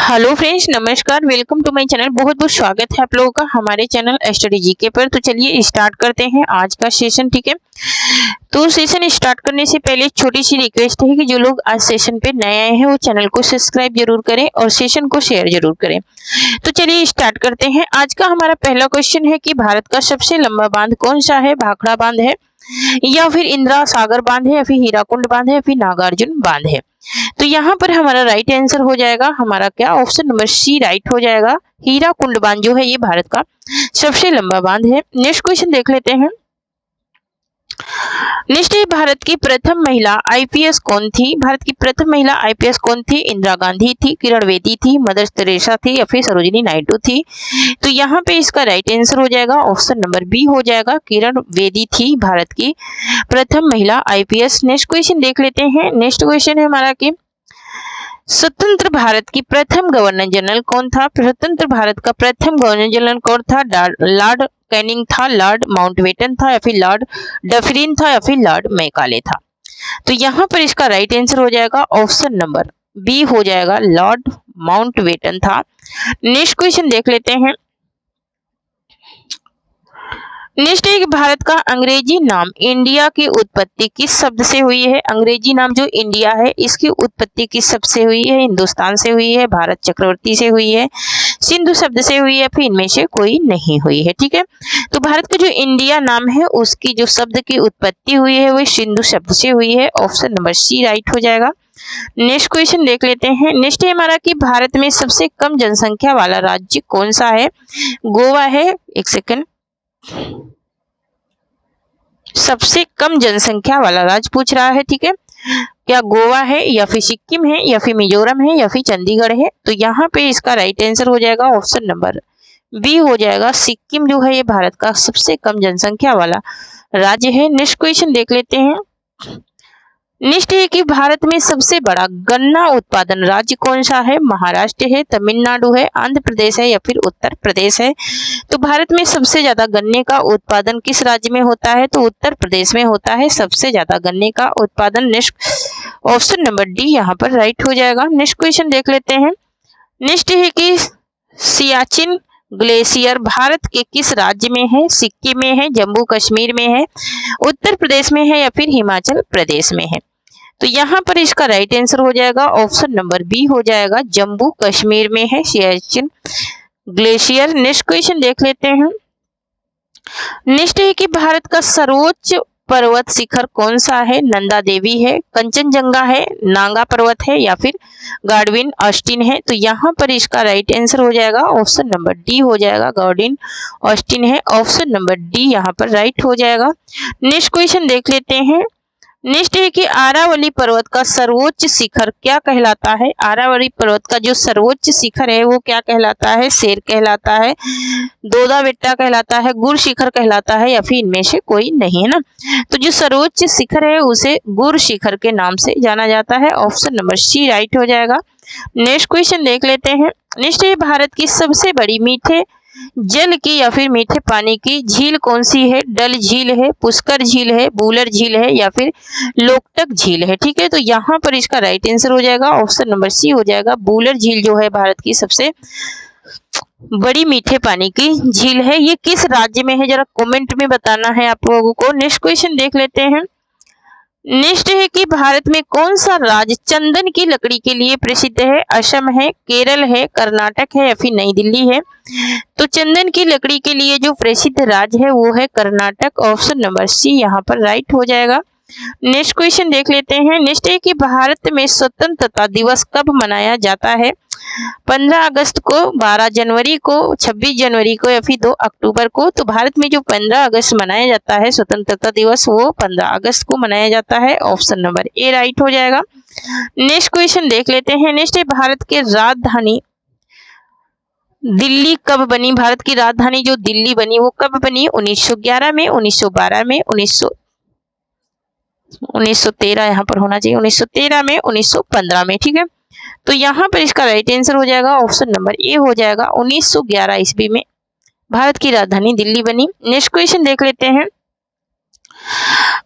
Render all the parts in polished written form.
Hello friends, नमस्कार। Welcome to my channel. बहुत बहुत स्वागत है आप लोगों का हमारे चैनल स्टडी जीके पर। तो चलिए स्टार्ट करते हैं आज का सेशन। ठीक है, तो सेशन स्टार्ट करने से पहले छोटी सी रिक्वेस्ट है कि जो लोग आज सेशन पे नए आए हैं वो चैनल को सब्सक्राइब जरूर करें और सेशन को शेयर जरूर करें। तो चलिए स्टार्ट करते हैं। आज का हमारा पहला क्वेश्चन है कि भारत का सबसे लंबा बांध कौन सा है? भाखड़ा बांध है, या फिर इंदिरा सागर बांध है, या फिर हीराकुंड बांध है, या फिर नागार्जुन बांध है? तो यहाँ पर हमारा राइट आंसर हो जाएगा हमारा क्या? ऑप्शन नंबर सी राइट हो जाएगा। हीराकुंड बांध जो है ये भारत का सबसे लंबा बांध है। नेक्स्ट क्वेश्चन देख लेते हैं। नेक्स्ट है, भारत की प्रथम महिला आईपीएस कौन थी? भारत की प्रथम महिला आईपीएस कौन थी? इंदिरा गांधी थी, किरण बेदी थी, मदर टेरेसा थी, या फिर सरोजिनी नायडू थी? तो यहाँ पे इसका राइट आंसर हो जाएगा ऑप्शन नंबर बी हो जाएगा, किरण बेदी थी भारत की प्रथम महिला आईपीएस। नेक्स्ट क्वेश्चन देख लेते हैं। नेक्स्ट क्वेश्चन है हमारा कि स्वतंत्र भारत की प्रथम गवर्नर जनरल कौन था? स्वतंत्र भारत का प्रथम गवर्नर जनरल कौन था? लॉर्ड कैनिंग था, लॉर्ड माउंटबेटन था, या फिर लॉर्ड डफरिन था, या फिर लॉर्ड मैकाले था? तो यहाँ पर इसका राइट आंसर हो जाएगा ऑप्शन नंबर बी हो जाएगा, लॉर्ड माउंटबेटन था। नेक्स्ट क्वेश्चन देख लेते हैं। नेक्स्ट है कि भारत का अंग्रेजी नाम इंडिया की उत्पत्ति किस शब्द से हुई है? अंग्रेजी नाम जो इंडिया है इसकी उत्पत्ति किस शब्द से हुई है? हिंदुस्तान से हुई है, भारत चक्रवर्ती से हुई है, सिंधु शब्द से हुई है, फिर इनमें से कोई नहीं हुई है। ठीक है, तो भारत का जो इंडिया नाम है उसकी जो शब्द की उत्पत्ति हुई है वो सिंधु शब्द से हुई है। ऑप्शन नंबर सी राइट हो जाएगा। नेक्स्ट क्वेश्चन देख लेते हैं। नेक्स्ट है हमारा कि भारत में सबसे कम जनसंख्या वाला राज्य कौन सा है? गोवा है, एक सेकंड, सबसे कम जनसंख्या वाला राज्य पूछ रहा है। ठीक है, क्या गोवा है, या फिर सिक्किम है, या फिर मिजोरम है, या फिर चंडीगढ़ है? तो यहाँ पे इसका राइट आंसर हो जाएगा ऑप्शन नंबर बी हो जाएगा, सिक्किम जो है ये भारत का सबसे कम जनसंख्या वाला राज्य है। नेक्स्ट क्वेश्चन देख लेते हैं। नेक्स्ट है कि भारत में सबसे बड़ा गन्ना उत्पादन राज्य कौन सा है? महाराष्ट्र है, तमिलनाडु है, आंध्र प्रदेश है, या फिर उत्तर प्रदेश है? तो भारत में सबसे ज्यादा गन्ने का उत्पादन किस राज्य में होता है? तो उत्तर प्रदेश में होता है सबसे ज्यादा गन्ने का उत्पादन। नेक्स्ट ऑप्शन नंबर डी यहाँ पर राइट हो जाएगा। नेक्स्ट क्वेश्चन देख लेते हैं। नेक्स्ट है कि सियाचिन ग्लेशियर भारत के किस राज्य में है? सिक्किम में है, जम्मू कश्मीर में है, उत्तर प्रदेश में है, या फिर हिमाचल प्रदेश में है? तो यहाँ पर इसका राइट आंसर हो जाएगा ऑप्शन नंबर बी हो जाएगा, जम्मू कश्मीर में है सियाचिन ग्लेशियर। नेक्स्ट क्वेश्चन देख लेते हैं। नेक्स्ट है कि भारत का सर्वोच्च पर्वत शिखर कौन सा है? नंदा देवी है, कंचनजंगा है, नांगा पर्वत है, या फिर गार्डविन ऑस्टिन है? तो यहाँ पर इसका राइट आंसर हो जाएगा ऑप्शन नंबर डी हो जाएगा, गार्डविन ऑस्टिन है। ऑप्शन नंबर डी यहाँ पर राइट हो जाएगा। नेक्स्ट क्वेश्चन देख लेते हैं। नेक्स्ट है कि आरावली पर्वत का सर्वोच्च शिखर क्या कहलाता है? आरावली पर्वत का जो सर्वोच्च शिखर है वो क्या कहलाता है? शेर कहलाता है, दोदा बेट्टा कहलाता है, गुर शिखर कहलाता है, या फिर इनमें से कोई नहीं है ना? तो जो सर्वोच्च शिखर है उसे गुर शिखर के नाम से जाना जाता है। ऑप्शन नंबर सी राइट हो जाएगा। नेक्स्ट क्वेश्चन देख लेते हैं। नेक्स्ट है भारत की सबसे बड़ी मीठे जल की या फिर मीठे पानी की झील कौन सी है? डल झील है, पुष्कर झील है, बूलर झील है, या फिर लोकटक झील है? ठीक है, तो यहाँ पर इसका राइट आंसर हो जाएगा ऑप्शन नंबर सी हो जाएगा, बूलर झील जो है भारत की सबसे बड़ी मीठे पानी की झील है। ये किस राज्य में है जरा कमेंट में बताना है आप लोगों को। नेक्स्ट क्वेश्चन देख लेते हैं। नेक्स्ट है कि भारत में कौन सा राज्य चंदन की लकड़ी के लिए प्रसिद्ध है? असम है, केरल है, कर्नाटक है, या फिर नई दिल्ली है? तो चंदन की लकड़ी के लिए जो प्रसिद्ध राज्य है वो है कर्नाटक। ऑप्शन नंबर सी यहाँ पर राइट हो जाएगा। नेक्स्ट क्वेश्चन देख लेते हैं। नेक्स्ट है कि भारत में स्वतंत्रता दिवस कब मनाया जाता है? 15 अगस्त को, 12 जनवरी को, 26 जनवरी को, या फिर 2 अक्टूबर को? तो भारत में जो 15 अगस्त मनाया जाता है स्वतंत्रता दिवस वो 15 अगस्त को मनाया जाता है। ऑप्शन नंबर ए राइट हो जाएगा। नेक्स्ट क्वेश्चन देख लेते हैं। नेक्स्ट है भारत के राजधानी दिल्ली कब बनी? भारत की राजधानी जो दिल्ली बनी वो कब बनी? 1911 में, 1912 में, 1913 यहाँ पर होना चाहिए, 1913 में, 1915 में। ठीक है, तो यहाँ पर इसका राइट आंसर हो जाएगा ऑप्शन नंबर ए हो जाएगा, 1911 ईस्वी में भारत की राजधानी दिल्ली बनी। नेक्स्ट क्वेश्चन देख लेते हैं।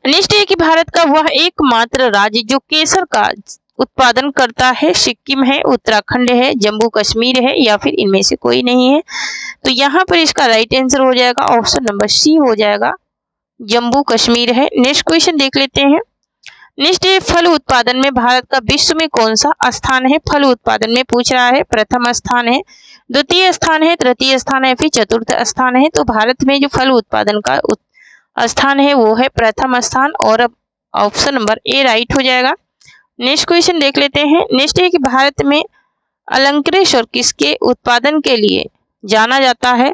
नेक्स्ट है कि भारत का वह एकमात्र राज्य जो केसर का उत्पादन करता है? सिक्किम है, उत्तराखंड है, जम्मू कश्मीर है या फिर इनमें से कोई नहीं है। तो यहाँ पर इसका राइट आंसर हो जाएगा ऑप्शन नंबर सी हो जाएगा, जम्मू कश्मीर है। नेक्स्ट क्वेश्चन देख लेते हैं। नेक्स्ट है, फल उत्पादन में भारत का विश्व में कौन सा स्थान है? फल उत्पादन में पूछ रहा है। प्रथम स्थान है, द्वितीय स्थान है, तृतीय स्थान है, फिर चतुर्थ स्थान है। तो भारत में जो फल उत्पादन का स्थान है वो है प्रथम स्थान, और ऑप्शन नंबर ए राइट हो जाएगा। नेक्स्ट क्वेश्चन देख लेते हैं। नेक्स्ट है कि भारत में अलंकृत किसके उत्पादन के लिए जाना जाता है?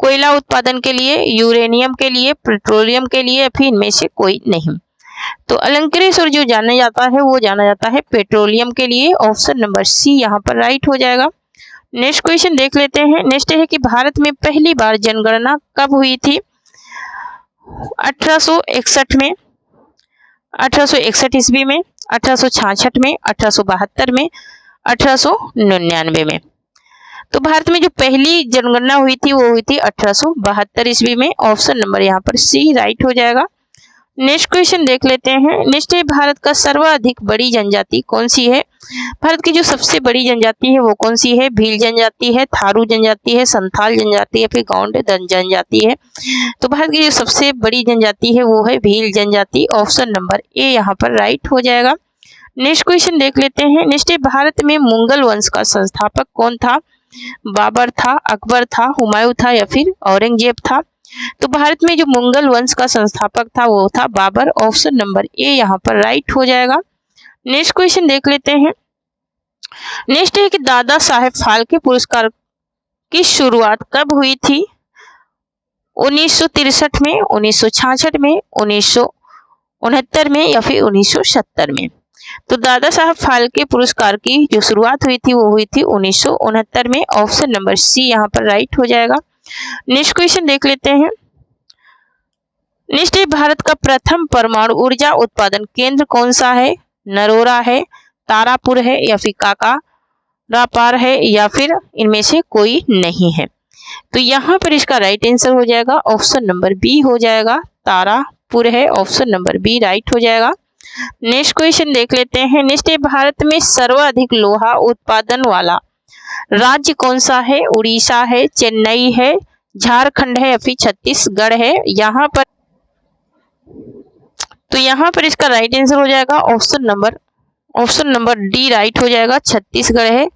कोयला उत्पादन के लिए, यूरेनियम के लिए, पेट्रोलियम के लिए, फिर इनमें से कोई नहीं। तो अलंकृत जो जाना जाता है वो जाना जाता है पेट्रोलियम के लिए। ऑप्शन नंबर सी यहाँ पर राइट हो जाएगा। नेक्स्ट क्वेश्चन देख लेते हैं। नेक्स्ट है कि भारत में पहली बार जनगणना कब हुई थी? 1861 में, 1861 ईस्वी में, 1866 में, 1872 में, 1899 में। तो भारत में जो पहली जनगणना हुई थी वो हुई थी 1872 ईस्वी में। ऑप्शन नंबर यहाँ पर सी राइट हो जाएगा। नेक्स्ट क्वेश्चन देख लेते हैं। नेक्स्ट है, भारत का सर्वाधिक बड़ी जनजाति कौन सी है? भारत की जो सबसे बड़ी जनजाति है वो कौन सी है? भील जनजाति है, थारू जनजाति है, संथाल जनजाति है, फिर गौंड जनजाति है। तो भारत की जो सबसे बड़ी जनजाति है वो है भील जनजाति। ऑप्शन नंबर ए यहाँ पर राइट हो जाएगा। नेक्स्ट क्वेश्चन देख लेते हैं। नेक्स्ट है, भारत में मुगल वंश का संस्थापक कौन था? बाबर था, अकबर था, हुमायूं था या फिर औरंगजेब था? तो भारत में जो मुगल वंश का संस्थापक था वो था बाबर। ऑप्शन नंबर ए यहाँ पर राइट हो जाएगा। नेक्स्ट क्वेश्चन देख लेते हैं। नेक्स्ट है कि दादा साहेब फाल्के पुरस्कार की शुरुआत कब हुई थी? 1963 में, 1966 में, 1969 में या फिर 1970 में? तो दादा साहब फाल्के पुरस्कार की जो शुरुआत हुई थी वो हुई थी 1969 में। ऑप्शन नंबर सी यहाँ पर राइट हो जाएगा। नेक्स्ट क्वेश्चन देख लेते हैं। नेक्स्ट है, भारत का प्रथम परमाणु ऊर्जा उत्पादन केंद्र कौन सा है? नरोरा है, तारापुर है या फिर काकरापार है या फिर इनमें से कोई नहीं है? तो यहाँ पर इसका राइट आंसर हो जाएगा ऑप्शन नंबर बी हो जाएगा, तारापुर है। ऑप्शन नंबर बी राइट हो जाएगा। नेक्स्ट क्वेश्चन देख लेते हैं। नेक्स्ट है, भारत में सर्वाधिक लोहा उत्पादन वाला राज्य कौन सा है? उड़ीसा है, चेन्नई है, झारखंड है या फिर छत्तीसगढ़ है? यहाँ पर तो यहाँ पर इसका राइट आंसर हो जाएगा ऑप्शन नंबर डी राइट हो जाएगा, छत्तीसगढ़ है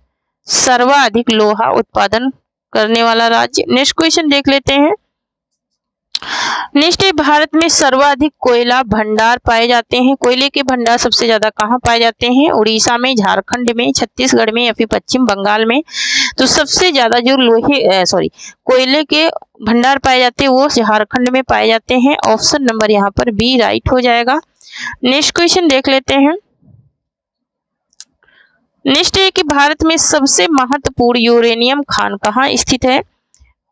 सर्वाधिक लोहा उत्पादन करने वाला राज्य। नेक्स्ट क्वेश्चन देख लेते हैं। नेक्स्ट है, भारत में सर्वाधिक कोयला भंडार पाए जाते हैं। कोयले के भंडार सबसे ज्यादा कहाँ पाए जाते हैं? उड़ीसा में, झारखंड में, छत्तीसगढ़ में या फिर पश्चिम बंगाल में? तो सबसे ज्यादा जो कोयले के भंडार पाए जाते हैं वो झारखंड में पाए जाते हैं। ऑप्शन नंबर यहाँ पर बी राइट हो जाएगा। नेक्स्ट क्वेश्चन देख लेते हैं। नेक्स्ट है कि भारत में सबसे महत्वपूर्ण यूरेनियम खान कहाँ स्थित है?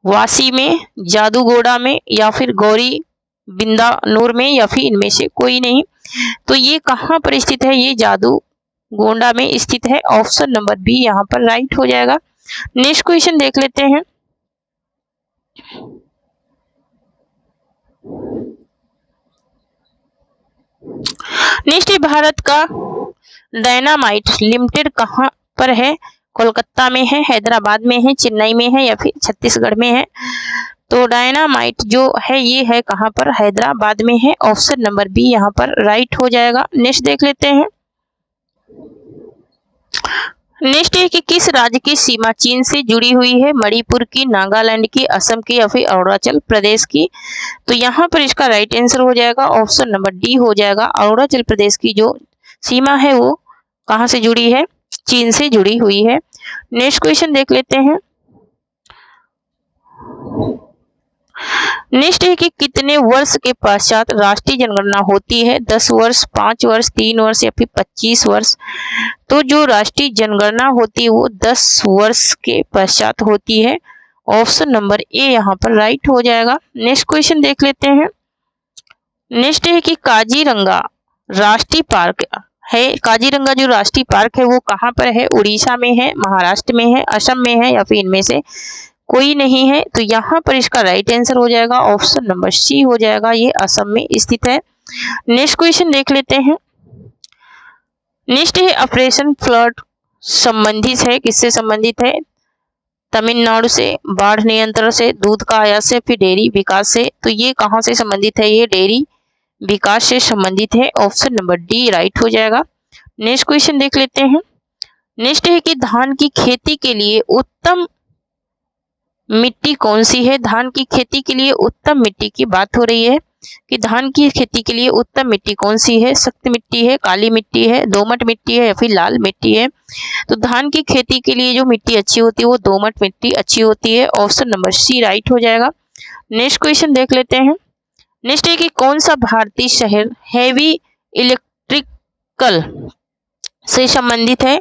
वासी में, जादूगोड़ा में या फिर गौरी बिंदानूर में या फिर इनमें से कोई नहीं? तो ये कहाँ पर स्थित है? ये जादूगोड़ा में स्थित है। ऑप्शन नंबर बी यहाँ पर राइट हो जाएगा। नेक्स्ट क्वेश्चन देख लेते हैं। नेक्स्ट है, भारत का डायनामाइट लिमिटेड कहाँ पर है? कोलकाता में है, हैदराबाद में है, चेन्नई में है या फिर छत्तीसगढ़ में है? तो डायनामाइट जो है ये है कहाँ पर? हैदराबाद में है। ऑप्शन नंबर बी यहाँ पर राइट हो जाएगा। नेक्स्ट देख लेते हैं। नेक्स्ट है कि किस राज्य की सीमा चीन से जुड़ी हुई है? मणिपुर की, नागालैंड की, असम की या फिर अरुणाचल प्रदेश की? तो यहाँ पर इसका राइट आंसर हो जाएगा ऑप्शन नंबर डी हो जाएगा। अरुणाचल प्रदेश की जो सीमा है वो कहाँ से जुड़ी है? चीन से जुड़ी हुई है। नेक्स्ट क्वेश्चन देख लेते हैं। नेक्स्ट है कि कितने वर्ष के पश्चात राष्ट्रीय जनगणना होती है? 10 वर्ष, 5 वर्ष, 3 वर्ष या फिर 25 वर्ष? तो जो राष्ट्रीय जनगणना होती है वो 10 वर्ष के पश्चात होती है। ऑप्शन नंबर ए यहाँ पर राइट हो जाएगा। नेक्स्ट क्वेश्चन देख लेते हैं। नेक्स्ट है कि काजीरंगा राष्ट्रीय पार्क है, काजीरंगा जो राष्ट्रीय पार्क है वो कहाँ पर है? उड़ीसा में है, महाराष्ट्र में है, असम में है या फिर इनमें से कोई नहीं है? तो यहाँ पर इसका राइट आंसर हो जाएगा ऑप्शन नंबर सी हो जाएगा, ये असम में स्थित है। नेक्स्ट क्वेश्चन देख लेते हैं। नेक्स्ट है ऑपरेशन फ्लड, संबंधित है, किससे संबंधित है? तमिलनाडु से, बाढ़ नियंत्रण से, दूध का आयात से, फिर डेयरी विकास से। तो ये कहाँ से संबंधित है? ये डेयरी विकास से संबंधित है। ऑप्शन नंबर डी राइट हो जाएगा। नेक्स्ट क्वेश्चन देख लेते हैं। नेक्स्ट है कि धान की खेती के लिए उत्तम मिट्टी कौन सी है? धान की खेती के लिए उत्तम मिट्टी की बात हो रही है कि धान की खेती के लिए उत्तम मिट्टी कौन सी है? सख्त मिट्टी है, काली मिट्टी है, दोमट मिट्टी है या फिर लाल मिट्टी है? तो धान की खेती के लिए जो मिट्टी अच्छी होती है वो दोमट मिट्टी अच्छी होती है। ऑप्शन नंबर सी राइट हो जाएगा। नेक्स्ट क्वेश्चन देख लेते हैं। नेक्स्ट है कि कौन सा भारतीय शहर हैवी इलेक्ट्रिकल से संबंधित है?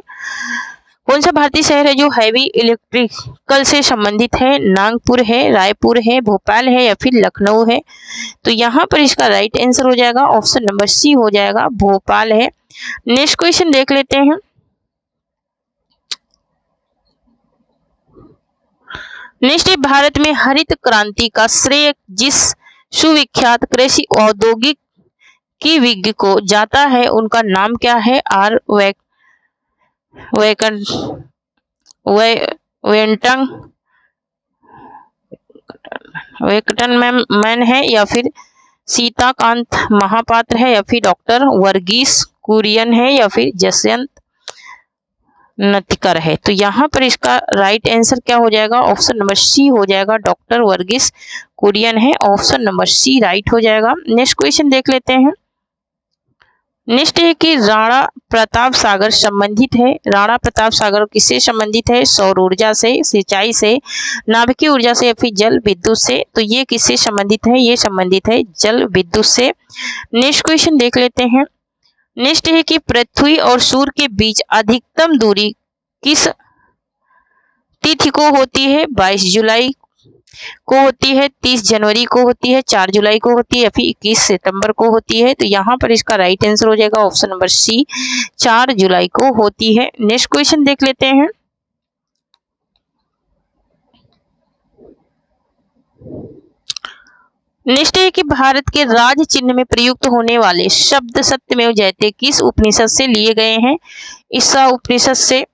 कौन सा भारतीय शहर है जो हैवी इलेक्ट्रिकल से संबंधित है? नागपुर है, रायपुर है, भोपाल है या फिर लखनऊ है? तो यहाँ पर इसका राइट आंसर हो जाएगा ऑप्शन नंबर सी हो जाएगा, भोपाल है। नेक्स्ट क्वेश्चन देख लेते हैं। नेक्स्ट है भारत में हरित क्रांति का श्रेय जिस सुविख्यात कृषि औद्योगिक की विज्ञ को जाता है उनका नाम क्या है? आर वेंकटन है या फिर सीताकांत महापात्र है या फिर डॉक्टर वर्गीस कुरियन है या फिर जसवंत नतकर है? तो यहाँ पर इसका राइट आंसर क्या हो जाएगा? ऑप्शन नंबर सी हो जाएगा, डॉक्टर वर्गीस कुरियन है। ऑप्शन नंबर सी राइट हो जाएगा। नेक्स्ट क्वेश्चन देख लेते हैं। नेक्स्ट है कि राणा प्रताप सागर संबंधित है। राणा प्रताप सागर किससे संबंधित है? सौर ऊर्जा से, सिंचाई से, नाभिकीय ऊर्जा से या फिर जल विद्युत से? तो ये किससे संबंधित है? ये संबंधित है जल विद्युत से। नेक्स्ट क्वेश्चन देख लेते हैं। नेक्स्ट है कि पृथ्वी और सूर्य के बीच अधिकतम दूरी किस तिथि को होती है? 22 जुलाई को होती है, 30 जनवरी को होती है, 4 जुलाई को होती है या फिर 21 सितंबर को होती है? तो यहाँ पर इसका राइट आंसर हो जाएगा ऑप्शन नंबर सी, 4 जुलाई को होती है। नेक्स्ट क्वेश्चन देख लेते हैं। नेक्स्ट है कि भारत के राज चिन्ह में प्रयुक्त होने वाले शब्द सत्यमेव जयते किस उपनिषद से लिए गए हैं? ईसा उपनिषद से,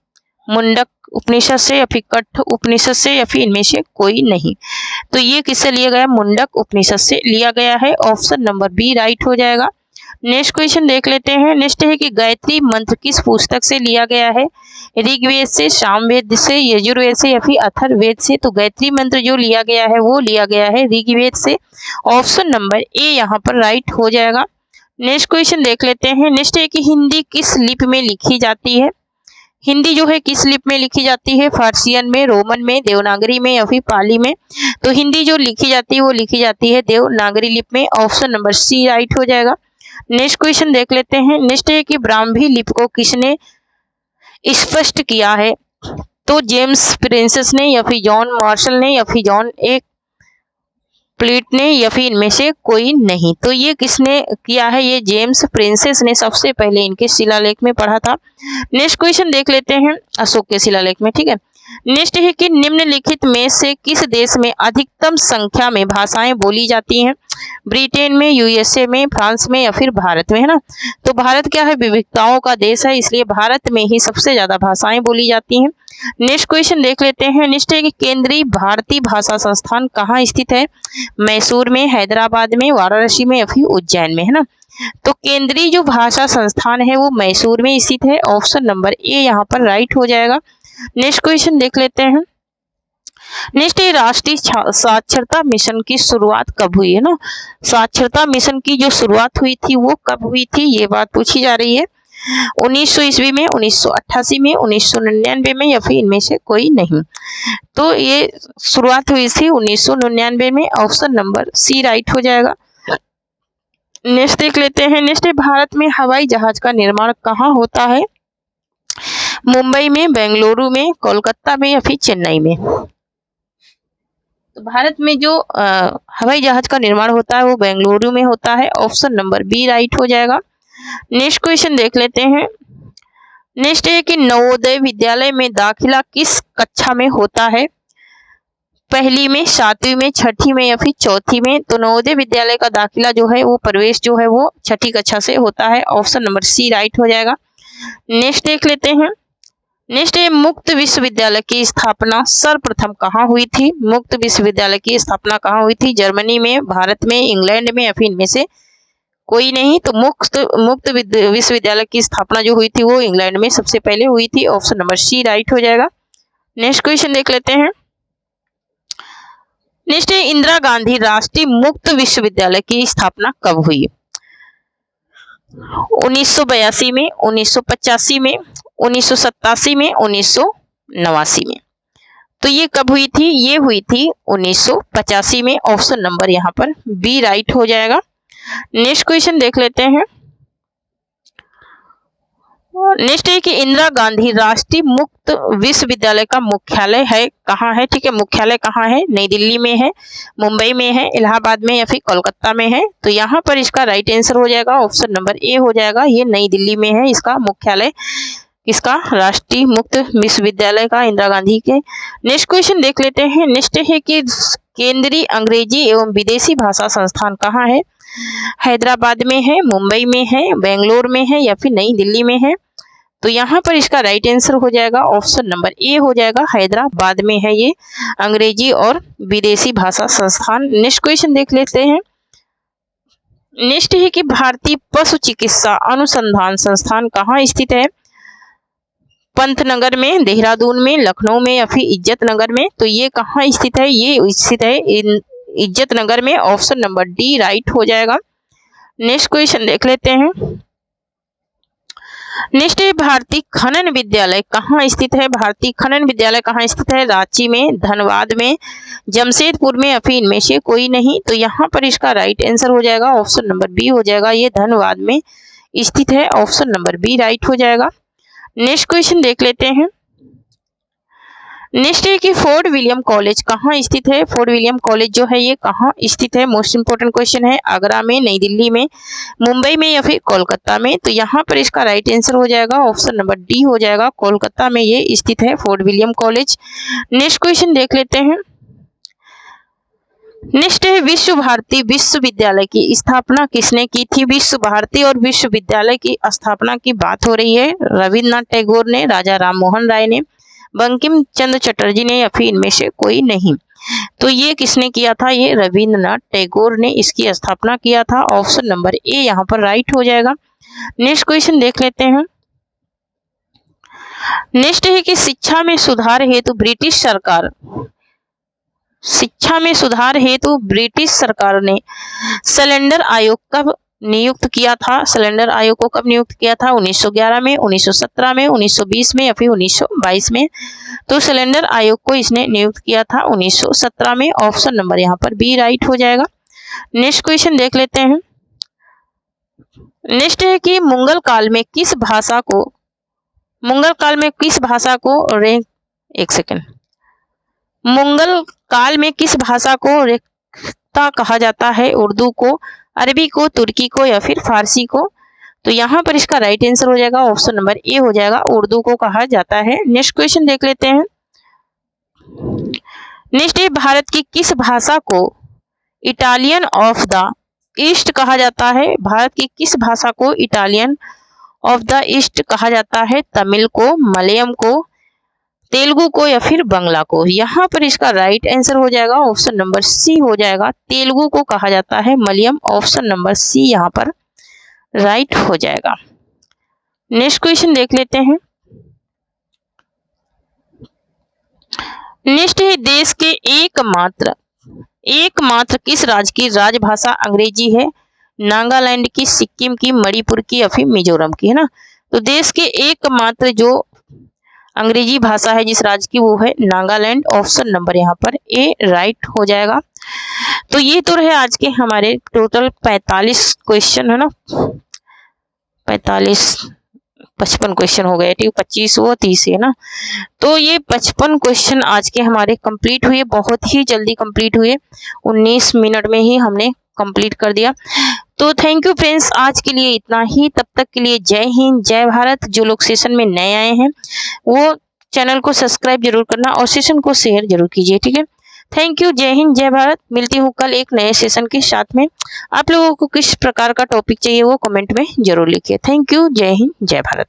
मुंडक उपनिषद से या फिर कठ उपनिषद से या फिर इनमें से कोई नहीं? तो ये किससे लिया गया? मुंडक उपनिषद से लिया गया है। ऑप्शन नंबर बी राइट हो जाएगा। नेक्स्ट क्वेश्चन देख लेते हैं। नेक्स्ट है कि गायत्री मंत्र किस पुस्तक से लिया गया है? ऋग्वेद से, सामवेद से, यजुर्वेद से या फिर अथर्ववेद से? तो गायत्री मंत्र जो लिया गया है वो लिया गया है ऋग्वेद से। ऑप्शन नंबर ए यहाँ पर राइट हो जाएगा। नेक्स्ट क्वेश्चन देख लेते हैं। नेक्स्ट है कि हिंदी किस लिपि में लिखी जाती है? हिंदी जो है किस लिपि में लिखी जाती है? फारसियन में, रोमन में, देवनागरी में या फिर पाली में? तो हिंदी जो लिखी जाती है वो लिखी जाती है देवनागरी लिपि में। ऑप्शन नंबर सी राइट हो जाएगा। नेक्स्ट क्वेश्चन देख लेते हैं। नेक्स्ट है कि ब्राह्मी लिपि को किसने स्पष्ट किया है? तो जेम्स प्रिंसेस ने या फिर जॉन मार्शल ने या फिर जॉन ए प्लेट ने या फिर इनमें से कोई नहीं? तो ये किसने किया है? ये जेम्स प्रिंसेस ने सबसे पहले इनके शिलालेख में पढ़ा था। नेक्स्ट क्वेश्चन देख लेते हैं अशोक के शिलालेख में, ठीक है। नेक्स्ट है कि निम्नलिखित में से किस देश में अधिकतम संख्या में भाषाएं बोली जाती हैं? ब्रिटेन में, यूएसए में, फ्रांस में या फिर भारत में, है ना? तो भारत क्या है? विविधताओं का देश है, इसलिए भारत में ही सबसे ज्यादा भाषाएं बोली जाती हैं। नेक्स्ट क्वेश्चन देख लेते हैं। नेक्स्ट है कि केंद्रीय भारतीय भाषा संस्थान कहाँ स्थित है? मैसूर में, हैदराबाद में, वाराणसी में या फिर उज्जैन में, है ना? तो केंद्रीय जो भाषा संस्थान है वो मैसूर में स्थित है। ऑप्शन नंबर ए यहाँ पर राइट हो जाएगा। नेक्स्ट क्वेश्चन देख लेते हैं। नेक्स्ट है राष्ट्रीय साक्षरता मिशन की शुरुआत कब हुई है ना? साक्षरता मिशन की जो शुरुआत हुई थी वो कब हुई थी, ये बात पूछी जा रही है। 1900 ईस्वी में, 1988 में, 1999 में या फिर इनमें से कोई नहीं? तो ये शुरुआत हुई थी 1999 में। ऑप्शन नंबर सी राइट हो जाएगा। नेक्स्ट देख लेते हैं। नेक्स्ट है भारत में हवाई जहाज का निर्माण कहाँ होता है? मुंबई में, बेंगलुरु में, कोलकाता में या फिर चेन्नई में? तो भारत में जो हवाई जहाज का निर्माण होता है वो बेंगलुरु में होता है। ऑप्शन नंबर बी राइट हो जाएगा। नेक्स्ट क्वेश्चन देख लेते हैं। नेक्स्ट है कि नवोदय विद्यालय में दाखिला किस कक्षा में होता है? पहली में, सातवीं में, छठी में या फिर चौथी में? तो नवोदय विद्यालय का दाखिला जो है वो प्रवेश जो है वो छठी कक्षा से होता है। ऑप्शन नंबर सी राइट हो जाएगा। नेक्स्ट देख लेते हैं। नेक्स्ट है मुक्त विश्वविद्यालय की स्थापना सर्वप्रथम कहाँ हुई थी? मुक्त विश्वविद्यालय की स्थापना कहाँ हुई थी? जर्मनी में, भारत में, इंग्लैंड में या फिर इनमें से कोई नहीं। तो मुक्त विश्वविद्यालय की स्थापना जो हुई थी वो इंग्लैंड में सबसे पहले हुई थी। ऑप्शन नंबर सी राइट हो जाएगा। नेक्स्ट क्वेश्चन देख लेते हैं। नेक्स्ट है इंदिरा गांधी राष्ट्रीय मुक्त विश्वविद्यालय की स्थापना कब हुई? 1982 में, 1985 में, 1987 में, 1989 में। तो ये कब हुई थी? ये हुई थी 1985 में। ऑप्शन नंबर यहाँ पर बी राइट हो जाएगा। नेक्स्ट क्वेश्चन देख लेते हैं। नेक्स्ट है कि इंदिरा गांधी राष्ट्रीय मुक्त विश्वविद्यालय का मुख्यालय है कहाँ है? ठीक है, मुख्यालय कहाँ है? नई दिल्ली में है, मुंबई में है, इलाहाबाद में या फिर कोलकाता में है? तो यहाँ पर इसका राइट आंसर हो जाएगा ऑप्शन नंबर ए हो जाएगा। ये नई दिल्ली में है इसका मुख्यालय, इसका राष्ट्रीय मुक्त विश्वविद्यालय का, इंदिरा गांधी के। नेक्स्ट क्वेश्चन देख लेते हैं। नेक्स्ट है कि केंद्रीय अंग्रेजी एवं विदेशी भाषा संस्थान कहाँ है? हैदराबाद में है, मुंबई में है, बेंगलोर में है या फिर नई दिल्ली में है? तो यहाँ पर इसका राइट आंसर हो जाएगा ऑप्शन नंबर ए हो जाएगा। हैदराबाद में है ये अंग्रेजी और विदेशी भाषा संस्थान। नेक्स्ट क्वेश्चन देख लेते हैं। नेक्स्ट है कि भारतीय पशु चिकित्सा अनुसंधान संस्थान कहाँ स्थित है? पंतनगर में, देहरादून में, लखनऊ में या फिर इज्जत नगर में? तो ये कहाँ स्थित है? ये स्थित है इज्जत नगर में। ऑप्शन नंबर डी राइट हो जाएगा। नेक्स्ट क्वेश्चन देख लेते हैं। नेक्स्ट है भारतीय खनन विद्यालय कहाँ स्थित है? भारतीय खनन विद्यालय कहाँ स्थित है? रांची में, धनबाद में, जमशेदपुर में या फिर इनमें से कोई नहीं? तो यहाँ पर इसका राइट आंसर हो जाएगा ऑप्शन नंबर बी हो जाएगा। ये धनबाद में स्थित है। ऑप्शन नंबर बी राइट हो जाएगा। नेक्स्ट क्वेश्चन देख लेते हैं। नेक्स्ट है कि फोर्ट विलियम कॉलेज कहाँ स्थित है? फोर्ट विलियम कॉलेज जो है ये कहाँ स्थित है? मोस्ट इंपोर्टेंट क्वेश्चन है। आगरा में, नई दिल्ली में, मुंबई में या फिर कोलकाता में? तो यहाँ पर इसका राइट आंसर हो जाएगा ऑप्शन नंबर डी हो जाएगा। कोलकाता में ये स्थित है fort William college. Next question देख लेते हैं। नेक्स्ट है विश्व भारती विश्वविद्यालय की स्थापना किसने की थी? विश्व भारती और विश्वविद्यालय की स्थापना की बात हो रही है। रविन्द्रनाथ टैगोर ने, राजा राम मोहन राय ने, बंकिम चंद्र चटर्जी ने या फिर इनमें से कोई नहीं? तो ये किसने किया था? ये रविन्द्रनाथ टैगोर ने इसकी स्थापना किया था। ऑप्शन नंबर ए यहाँ पर राइट हो जाएगा। नेक्स्ट क्वेश्चन देख लेते हैं। नेक्स्ट है कि शिक्षा में सुधार हेतु ब्रिटिश सरकार ने सैलेंडर आयोग कब नियुक्त किया था? सैलेंडर आयोग को कब नियुक्त किया था? 1911 में, 1917 में, 1920 में या फिर 1922 में? तो सैलेंडर आयोग को इसने नियुक्त किया था 1917 में। ऑप्शन नंबर यहाँ पर बी राइट हो जाएगा। नेक्स्ट क्वेश्चन देख लेते हैं। नेक्स्ट है कि मुगल काल में किस भाषा को रेख्ता कहा जाता है? उर्दू को, अरबी को, तुर्की को या फिर फारसी को? तो यहाँ पर इसका राइट आंसर हो जाएगा ऑप्शन नंबर ए हो जाएगा। उर्दू को कहा जाता है। नेक्स्ट क्वेश्चन देख लेते हैं। नेक्स्ट है भारत की किस भाषा को इटालियन ऑफ द ईस्ट कहा जाता है? भारत की किस भाषा को इटालियन ऑफ द ईस्ट कहा जाता है? तमिल को, मलयालम को, तेलुगु को या फिर बांग्ला को? यहाँ पर इसका राइट आंसर हो जाएगा ऑप्शन नंबर सी हो जाएगा। तेलुगु को कहा जाता है मलयालम। ऑप्शन नंबर सी यहाँ पर राइट हो जाएगा। नेक्स्ट क्वेश्चन देख लेते हैं। नेक्स्ट है देश के एकमात्र किस राज्य की राजभाषा अंग्रेजी है? नागालैंड की, सिक्किम की, मणिपुर की या फिर मिजोरम की? है ना। तो देश के एकमात्र जो अंग्रेजी भाषा है जिस राज्य की वो है नागालैंड। ऑप्शन नंबर यहाँ पर ए राइट हो जाएगा। तो ये तो रहे आज के हमारे टोटल 45 क्वेश्चन, है ना। 55 क्वेश्चन हो गए, ठीक, 25 वो 30 है ना। तो ये 55 क्वेश्चन आज के हमारे कंप्लीट हुए, बहुत ही जल्दी कंप्लीट हुए, 19 मिनट में ही हमने कंप्लीट कर दिया। तो थैंक यू फ्रेंड्स, आज के लिए इतना ही। तब तक के लिए जय हिंद, जय भारत। जो लोग सेशन में नए आए हैं वो चैनल को सब्सक्राइब जरूर करना और सेशन को शेयर जरूर कीजिए, ठीक है। थैंक यू, जय हिंद, जय भारत। मिलती हूँ कल एक नए सेशन के साथ में। आप लोगों को किस प्रकार का टॉपिक चाहिए वो कमेंट में जरूर लिखिए। थैंक यू, जय हिंद, जय भारत।